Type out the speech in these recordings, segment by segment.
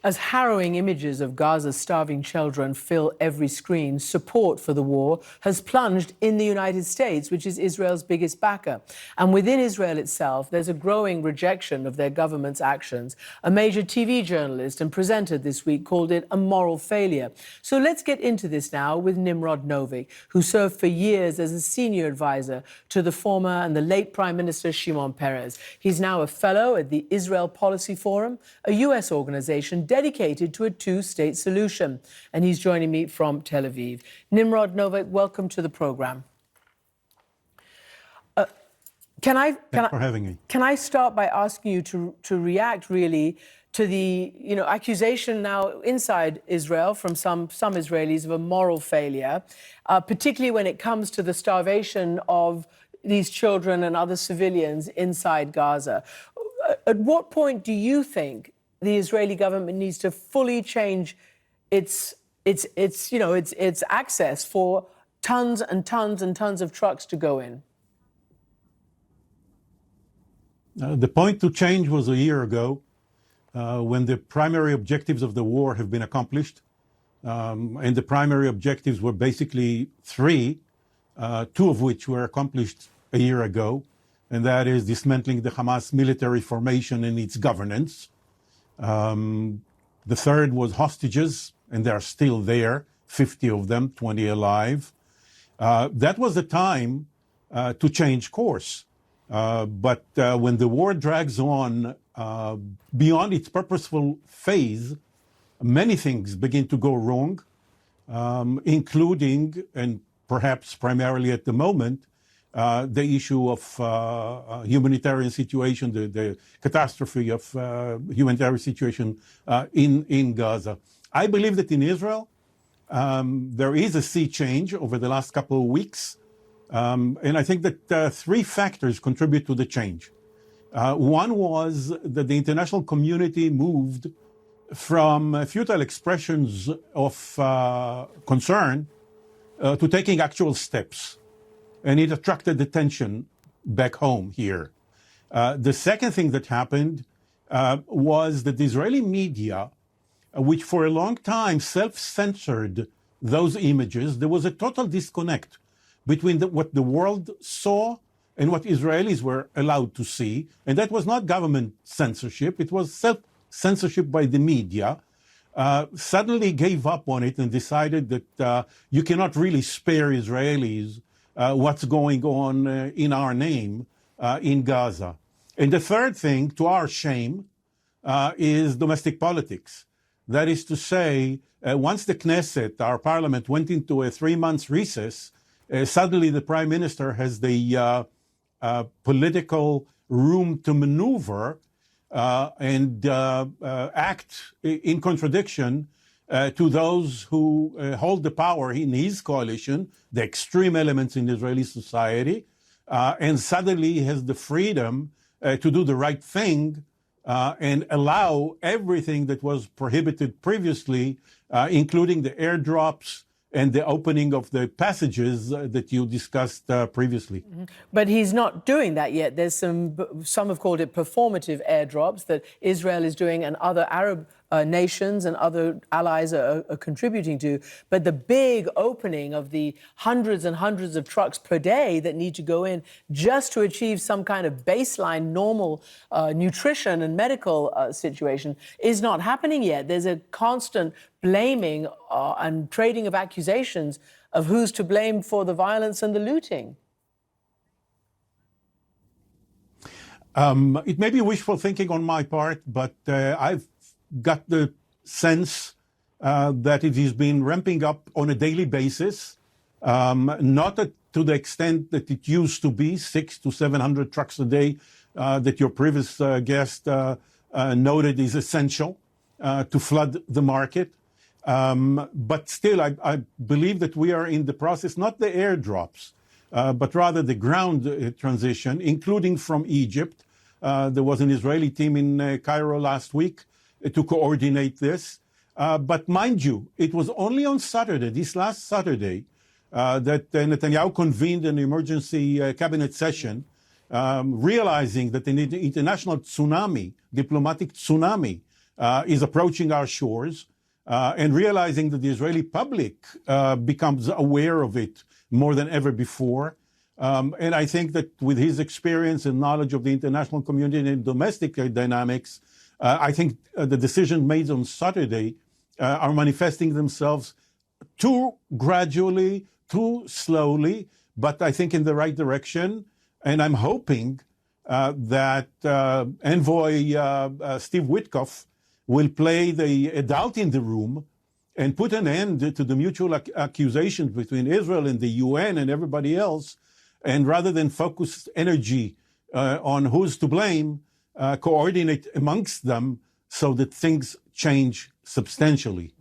As harrowing images of Gaza's starving children fill every screen, support for the war has plunged in the United States, which is Israel's biggest backer. And within Israel itself, there's a growing rejection of their government's actions. A major TV journalist and presenter this week called it a moral failure. So let's get into this now with Nimrod Novik, who served for years as a senior advisor to the former and the late Prime Minister Shimon Peres. He's now a fellow at the Israel Policy Forum, a US organization dedicated to a two-state solution. And he's joining me from Tel Aviv. Nimrod Novik, welcome to the program. Thanks for having me. Can I start by asking you to react really to the accusation now inside Israel from some Israelis of a moral failure, particularly when it comes to the starvation of these children and other civilians inside Gaza? At what point do you think the Israeli government needs to fully change its access for tons and tons and tons of trucks to go in? The point to change was a year ago, when the primary objectives of the war have been accomplished. And the primary objectives were basically three, two of which were accomplished a year ago, and that is dismantling the Hamas military formation and its governance. The third was hostages, and they are still there, 50 of them, 20 alive. That was the time to change course. But when the war drags on beyond its purposeful phase, many things begin to go wrong, including, and perhaps primarily at the moment, the issue of humanitarian situation, the catastrophe of humanitarian situation in Gaza. I believe that in Israel, there is a sea change over the last couple of weeks. And I think that three factors contribute to the change. One was that the international community moved from futile expressions of concern to taking actual steps. And it attracted attention back home here. The second thing that happened was that the Israeli media, which for a long time self-censored those images, there was a total disconnect between what the world saw and what Israelis were allowed to see. And that was not government censorship, it was self-censorship by the media. Suddenly gave up on it and decided that you cannot really spare Israelis what's going on in our name in Gaza. And the third thing, to our shame, is domestic politics. That is to say, once the Knesset, our parliament, went into a 3-month recess, suddenly the prime minister has the political room to maneuver and act in contradiction to those who hold the power in his coalition, the extreme elements in Israeli society, and suddenly has the freedom to do the right thing and allow everything that was prohibited previously, including the airdrops and the opening of the passages that you discussed previously. Mm-hmm. But he's not doing that yet. There's some have called it performative airdrops that Israel is doing and other Arab nations and other allies are contributing to. But the big opening of the hundreds and hundreds of trucks per day that need to go in just to achieve some kind of baseline normal nutrition and medical situation is not happening yet. There's a constant blaming and trading of accusations of who's to blame for the violence and the looting. It may be wishful thinking on my part, but I've got the sense that it has been ramping up on a daily basis, not to the extent that it used to be, 600 to 700 trucks a day, that your previous guest noted is essential to flood the market. But still, I believe that we are in the process, not the airdrops, but rather the ground transition, including from Egypt. There was an Israeli team in Cairo last week to coordinate this. But mind you, it was only on Saturday, this last Saturday, that Netanyahu convened an emergency cabinet session, realizing that an international tsunami, diplomatic tsunami, is approaching our shores and realizing that the Israeli public becomes aware of it more than ever before. And I think that with his experience and knowledge of the international community and domestic dynamics, I think the decisions made on Saturday are manifesting themselves too gradually, too slowly, but I think in the right direction. And I'm hoping that Envoy Steve Witkoff will play the adult in the room and put an end to the mutual accusations between Israel and the UN and everybody else. And rather than focus energy on who's to blame, coordinate amongst them so that things change substantially.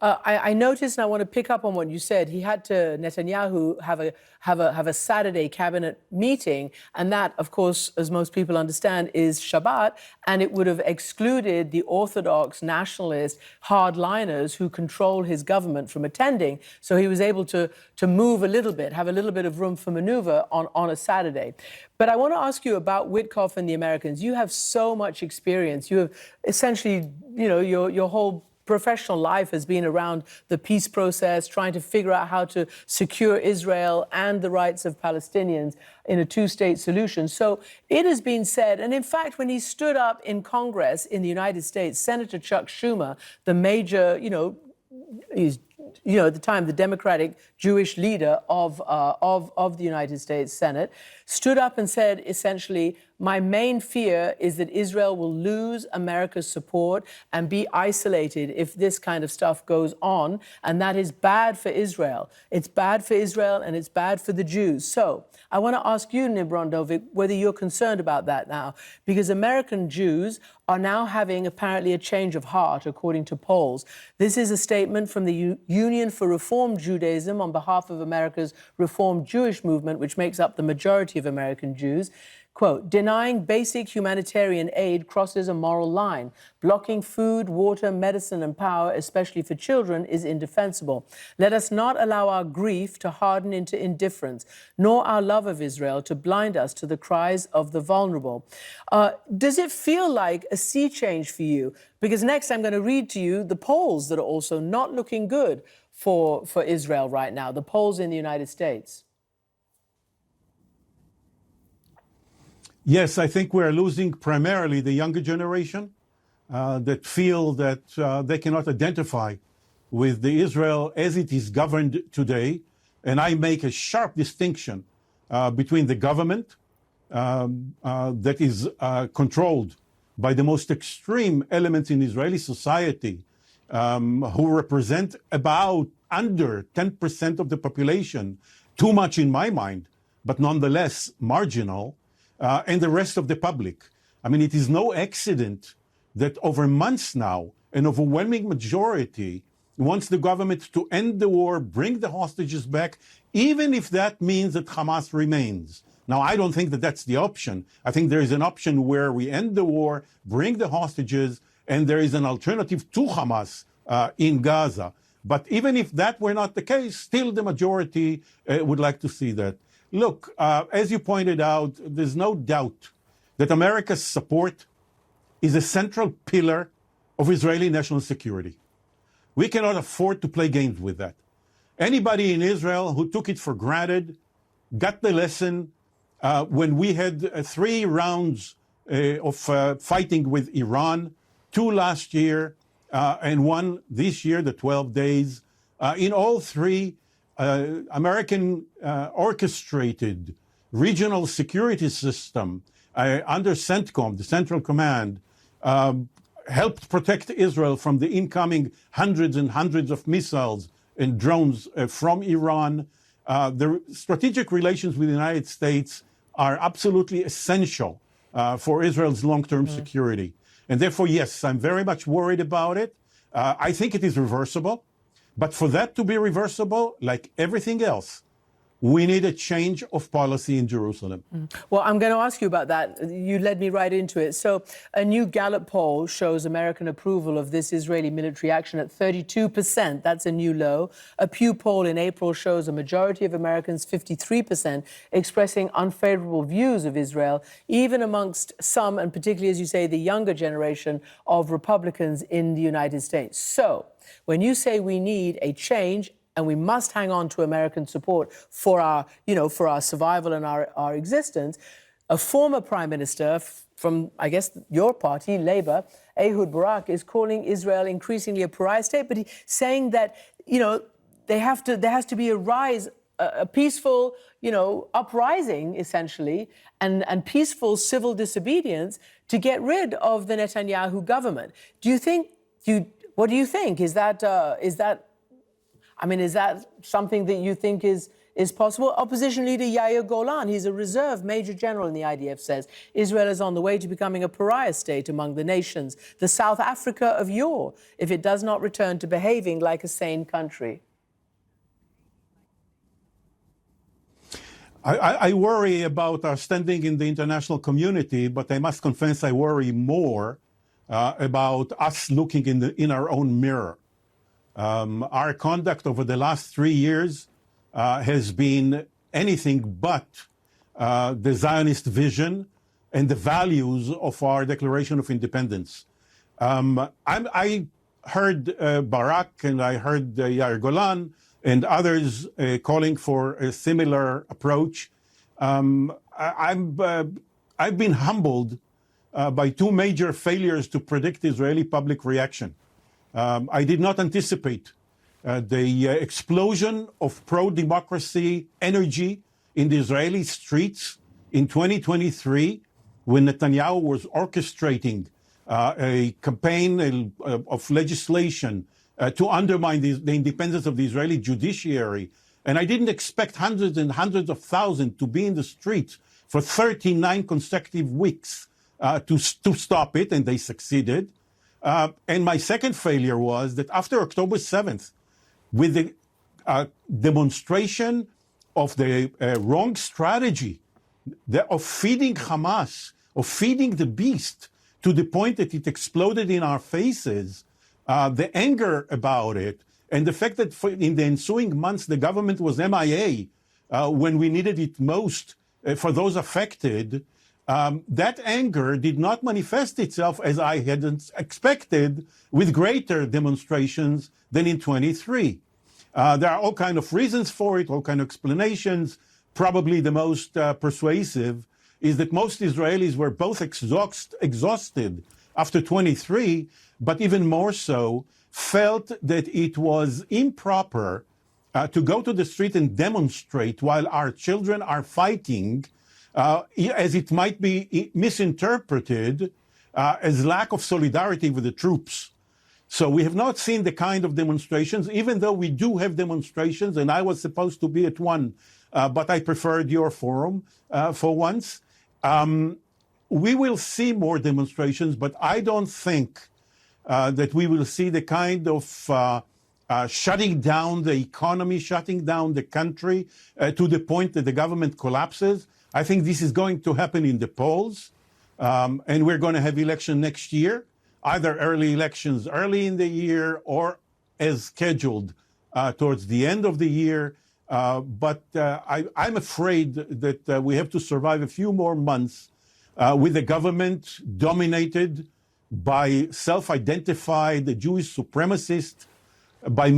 I noticed, and I want to pick up on what you said. He had to Netanyahu have a Saturday cabinet meeting, and that, of course, as most people understand, is Shabbat, and it would have excluded the Orthodox nationalist hardliners who control his government from attending. So he was able to move a little bit, have a little bit of room for maneuver on a Saturday. But I want to ask you about Witkoff and the Americans. You have so much experience. You have essentially, your whole professional life has been around the peace process, trying to figure out how to secure Israel and the rights of Palestinians in a two-state solution. So it has been said, and in fact, when he stood up in Congress in the United States, Senator Chuck Schumer, the major, he's at the time, the Democratic Jewish leader of the United States Senate, stood up and said, essentially, my main fear is that Israel will lose America's support and be isolated if this kind of stuff goes on, and that is bad for Israel. It's bad for Israel, and it's bad for the Jews. So I want to ask you, Nimrod Novik, whether you're concerned about that now, because American Jews are now having apparently a change of heart, according to polls. This is a statement from the Union for Reform Judaism on behalf of America's Reformed Jewish movement, which makes up the majority of American Jews. Quote, denying basic humanitarian aid crosses a moral line. Blocking food, water, medicine, and power, especially for children, is indefensible. Let us not allow our grief to harden into indifference, nor our love of Israel to blind us to the cries of the vulnerable. Does it feel like a sea change for you? Because next I'm going to read to you the polls that are also not looking good for Israel right now, the polls in the United States. Yes, I think we're losing primarily the younger generation that feel that they cannot identify with the Israel as it is governed today. And I make a sharp distinction between the government that is controlled by the most extreme elements in Israeli society, who represent about under 10% of the population, too much in my mind, but nonetheless marginal, and the rest of the public. I mean, it is no accident that over months now, an overwhelming majority wants the government to end the war, bring the hostages back, even if that means that Hamas remains. Now, I don't think that that's the option. I think there is an option where we end the war, bring the hostages, and there is an alternative to Hamas in Gaza. But even if that were not the case, still the majority would like to see that. Look, as you pointed out, there's no doubt that America's support is a central pillar of Israeli national security. We cannot afford to play games with that. Anybody in Israel who took it for granted got the lesson when we had 3 rounds of fighting with Iran, 2 last year and 1 this year, the 12 days. In all 3, American orchestrated regional security system under CENTCOM, the Central Command, helped protect Israel from the incoming hundreds and hundreds of missiles and drones from Iran. The strategic relations with the United States are absolutely essential for Israel's long-term security. And therefore, yes, I'm very much worried about it. I think it is reversible. But for that to be reversible, like everything else, we need a change of policy in Jerusalem. Well, I'm going to ask you about that. You led me right into it. So a new Gallup poll shows American approval of this Israeli military action at 32%. That's a new low. A Pew poll in April shows a majority of Americans, 53%, expressing unfavorable views of Israel, even amongst some, and particularly, as you say, the younger generation of Republicans in the United States. So when you say we need a change, and we must hang on to American support for our, for our survival and our existence, a former prime minister from, I guess, your party, Labour, Ehud Barak, is calling Israel increasingly a pariah state, but he's saying that, there has to be a rise, a peaceful, uprising, essentially, and peaceful civil disobedience to get rid of the Netanyahu government. What do you think? Is that something that you think is possible? Opposition leader Yair Golan, he's a reserve major general in the IDF, says Israel is on the way to becoming a pariah state among the nations, the South Africa of yore, if it does not return to behaving like a sane country. I worry about our standing in the international community, but I must confess I worry more about us looking in our own mirror. Our conduct over the last 3 years has been anything but the Zionist vision and the values of our Declaration of Independence. I heard Barak and I heard Yair Golan and others calling for a similar approach. I've been humbled by two major failures to predict Israeli public reaction. I did not anticipate the explosion of pro-democracy energy in the Israeli streets in 2023 when Netanyahu was orchestrating a campaign of legislation to undermine the independence of the Israeli judiciary. And I didn't expect hundreds and hundreds of thousands to be in the streets for 39 consecutive weeks to stop it, and they succeeded. And my second failure was that after October 7th, with the demonstration of the wrong strategy of feeding Hamas, of feeding the beast to the point that it exploded in our faces, the anger about it, and the fact that in the ensuing months the government was MIA when we needed it most for those affected, that anger did not manifest itself as I had expected with greater demonstrations than in 23. There are all kinds of reasons for it, all kinds of explanations. Probably the most persuasive is that most Israelis were both exhausted after 23, but even more so, felt that it was improper to go to the street and demonstrate while our children are fighting, as it might be misinterpreted as lack of solidarity with the troops. So we have not seen the kind of demonstrations, even though we do have demonstrations, and I was supposed to be at one, but I preferred your forum for once. We will see more demonstrations, but I don't think that we will see the kind of shutting down the economy, shutting down the country to the point that the government collapses. I think this is going to happen in the polls, and we're going to have election next year, either early elections early in the year or as scheduled towards the end of the year. But I'm afraid that we have to survive a few more months with a government dominated by self-identified Jewish supremacists, by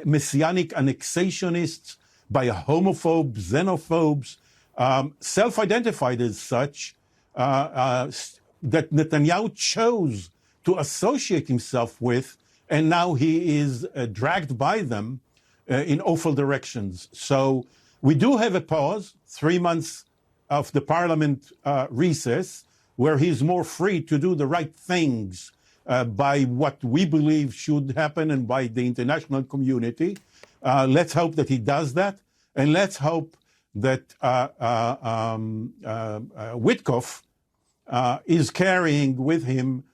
messianic annexationists, by homophobes, xenophobes, self-identified as such, that Netanyahu chose to associate himself with, and now he is dragged by them in awful directions. So we do have a pause, 3 months of the parliament recess, where he's more free to do the right things by what we believe should happen and by the international community. Let's hope that he does that, and let's hope that Witkoff is carrying with him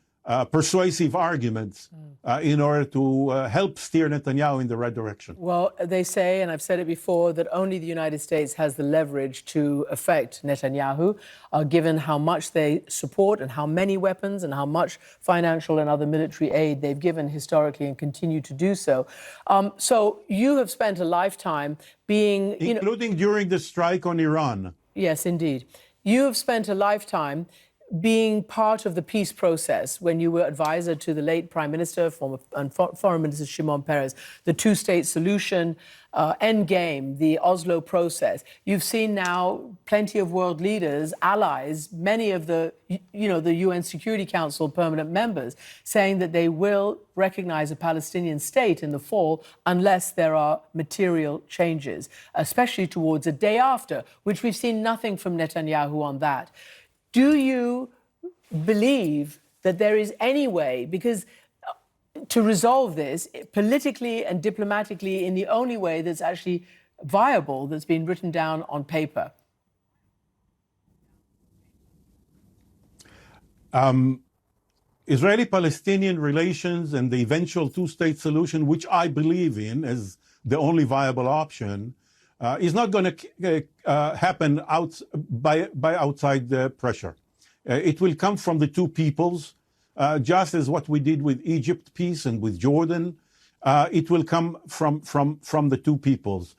persuasive arguments in order to help steer Netanyahu in the right direction. Well, they say, and I've said it before, that only the United States has the leverage to affect Netanyahu, given how much they support and how many weapons and how much financial and other military aid they've given historically and continue to do so. So you have spent a lifetime being... Including during the strike on Iran. Yes, indeed. You have spent a lifetime being part of the peace process when you were advisor to the late Prime Minister and Foreign Minister Shimon Peres, the two-state solution, endgame, the Oslo process. You've seen now plenty of world leaders, allies, many of the UN Security Council permanent members saying that they will recognize a Palestinian state in the fall unless there are material changes, especially towards a day after, which we've seen nothing from Netanyahu on that. Do you believe that there is any way, because to resolve this politically and diplomatically in the only way that's actually viable, that's been written down on paper? Israeli-Palestinian relations and the eventual two-state solution, which I believe in as the only viable option, is not going to happen by outside pressure. It will come from the two peoples, just as what we did with Egypt peace and with Jordan. It will come from the two peoples.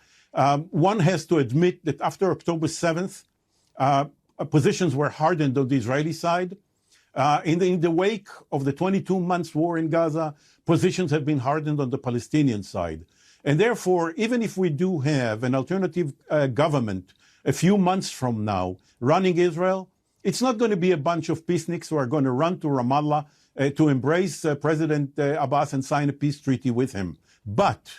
One has to admit that after October 7th, positions were hardened on the Israeli side. In the wake of the 22 months war in Gaza, positions have been hardened on the Palestinian side. And therefore, even if we do have an alternative government a few months from now running Israel, it's not going to be a bunch of peaceniks who are going to run to Ramallah to embrace President Abbas and sign a peace treaty with him. But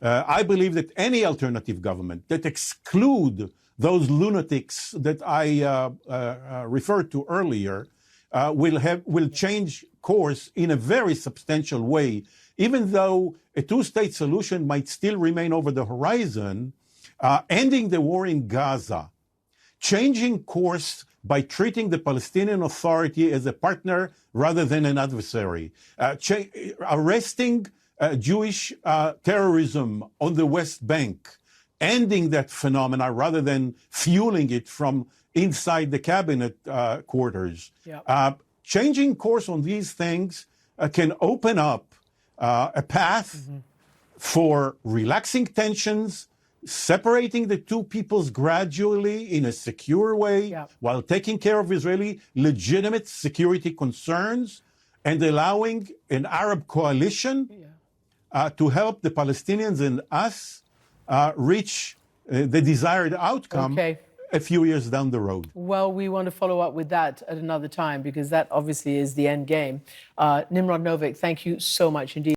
I believe that any alternative government that exclude those lunatics that I referred to earlier will change course in a very substantial way. Even though a two-state solution might still remain over the horizon, ending the war in Gaza, changing course by treating the Palestinian Authority as a partner rather than an adversary, arresting Jewish terrorism on the West Bank, ending that phenomena rather than fueling it from inside the cabinet quarters. Yeah. Changing course on these things can open up a path for relaxing tensions, separating the two peoples gradually in a secure way, while taking care of Israeli legitimate security concerns and allowing an Arab coalition to help the Palestinians and us reach the desired outcome a few years down the road. Well, we want to follow up with that at another time, because that obviously is the end game. Nimrod Novik, thank you so much indeed.